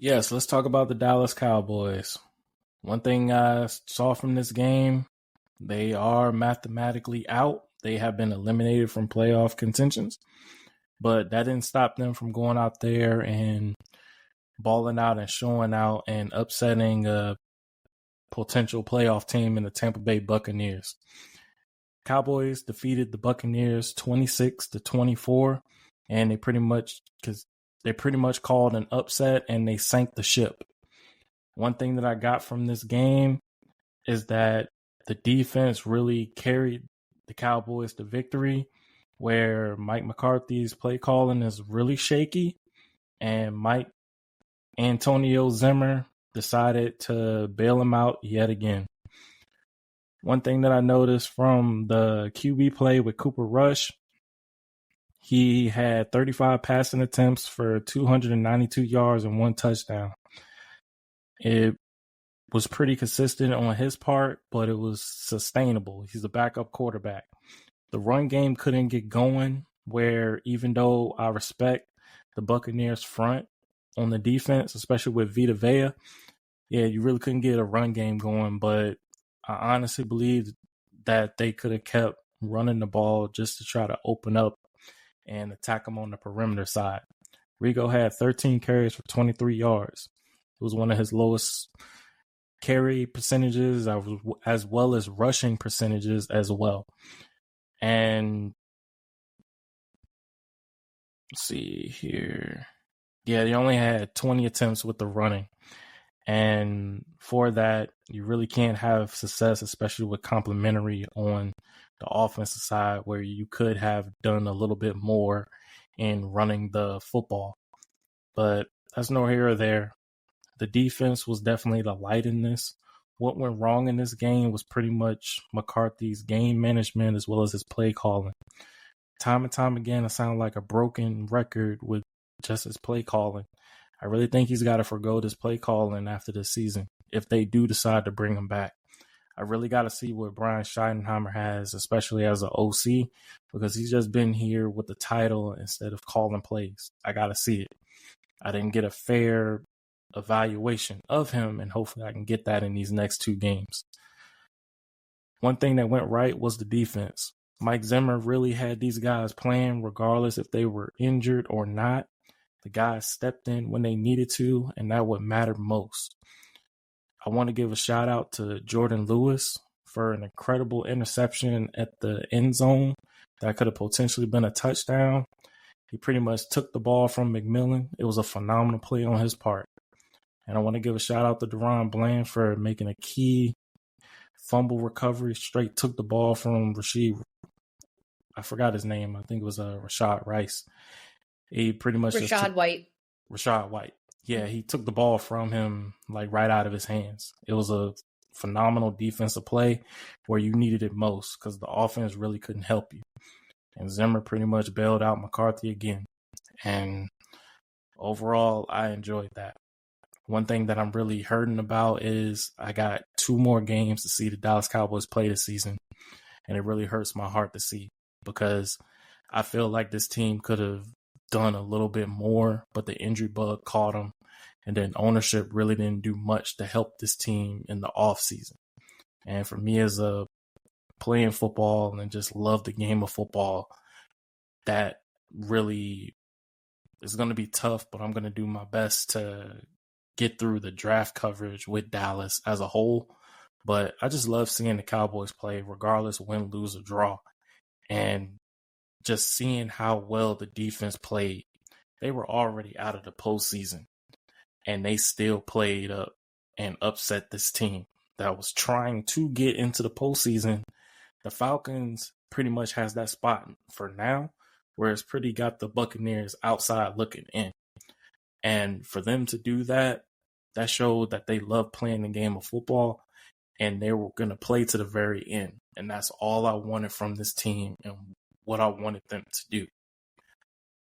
Yes, let's talk about the Dallas Cowboys. One thing I saw from this game, they are mathematically out. They have been eliminated from playoff contentions, but that didn't stop them from going out there and balling out and showing out and upsetting a potential playoff team in the Tampa Bay Buccaneers. Cowboys defeated the Buccaneers 26-24, and they pretty much called an upset and they sank the ship. One thing that I got from this game is that the defense really carried the Cowboys to victory, where Mike McCarthy's play calling is really shaky, and Mike Antonio Zimmer decided to bail him out yet again. One thing that I noticed from the QB play with Cooper Rush, he had 35 passing attempts for 292 yards and 1 touchdown. It was pretty consistent on his part, but it was sustainable. He's a backup quarterback. The run game couldn't get going, where even though I respect the Buccaneers front on the defense, especially with Vita Vea, you really couldn't get a run game going, but I honestly believe that they could have kept running the ball just to try to open up and attack them on the perimeter side. Rigo had 13 carries for 23 yards. It was one of his lowest carry percentages as well as rushing percentages as well. And let's see here. Yeah, they only had 20 attempts with the running. And for that, you really can't have success, especially with complementary on the offensive side, where you could have done a little bit more in running the football. But that's no here or there. The defense was definitely the light in this. What went wrong in this game was pretty much McCarthy's game management as well as his play calling. Time and time again, it sounded like a broken record with just his play calling. I really think he's got to forgo this play calling after this season if they do decide to bring him back. I really got to see what Brian Scheidenheimer has, especially as an OC, because he's just been here with the title instead of calling plays. I got to see it. I didn't get a fair evaluation of him, and hopefully I can get that in these next 2 games. One thing that went right was the defense. Mike Zimmer really had these guys playing regardless if they were injured or not. The guys stepped in when they needed to, and that what mattered most. I want to give a shout out to Jordan Lewis for an incredible interception at the end zone that could have potentially been a touchdown. He pretty much took the ball from McMillan. It was a phenomenal play on his part. And I want to give a shout out to Deron Bland for making a key fumble recovery. Straight took the ball from Rasheed. I forgot his name. I think it was Rashad Rice. He pretty much Rashad White. Yeah, he took the ball from him like right out of his hands. It was a phenomenal defensive play where you needed it most because the offense really couldn't help you. And Zimmer pretty much bailed out McCarthy again. And overall, I enjoyed that. One thing that I'm really hurting about is I got 2 more games to see the Dallas Cowboys play this season. And it really hurts my heart to see because I feel like this team could have done a little bit more, but the injury bug caught them. And then ownership really didn't do much to help this team in the offseason. And for me as a playing football and just love the game of football, that really is going to be tough, but I'm going to do my best to get through the draft coverage with Dallas as a whole. But I just love seeing the Cowboys play regardless win, lose, or draw. And just seeing how well the defense played. They were already out of the postseason, and they still played up and upset this team that was trying to get into the postseason. The Falcons pretty much has that spot for now, where it's pretty got the Buccaneers outside looking in. And for them to do that, that showed that they love playing the game of football, and they were going to play to the very end. And that's all I wanted from this team and what I wanted them to do.